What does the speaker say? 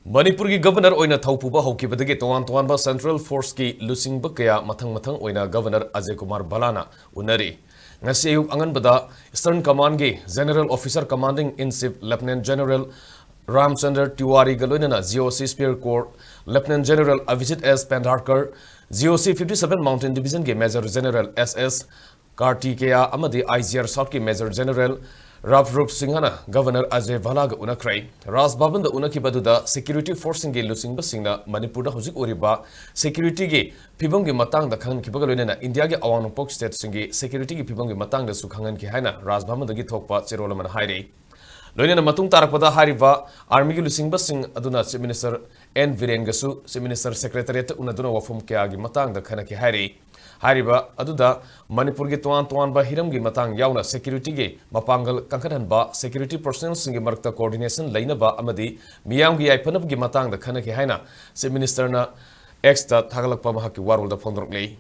Manipur ki governor oina thaupuba hokibadagi towan central force ki lusingba kaya mathang oina governor Ajay Kumar Balana unari ngasi ayuk anganbada Eastern Command gi General Officer Commanding in Chief Lieutenant General Ramchandra Tiwari galoinana GOC Spear Corps Lieutenant General Avijit S Pendharkar GOC 57 Mountain Division ki Major General SS Kartikeya amadi IGR South ki Major General Official-Singna Governor Ajay Valaga Unakhare Ras Bhavan da Unakibaduda Security Force ngi lusingba Manipur da hojik oriba security gi phibam gi matang da khan kibaga loinena India gi awang nongpok state singi security gi phibam gi matang da su khangan ki haina Ras Bhavan da gi thokpa cherol man haire loinena matung tarakpada hariba army gi lusingba sing aduna Chief Minister N Viren gasu Chief Minister Secretariat unaduna wafum kya gi matang da khana ki haire Hariba aduda Manipur gi tuan ba hiram gi matang yauna security gi mapangal kangkhadan ba security personnel singi marakta coordination laina ba amadi miyam gi aipanab gi matang da khana ki haina Chief Minister na X ta thagalak pa mahaki warul da phondrok lei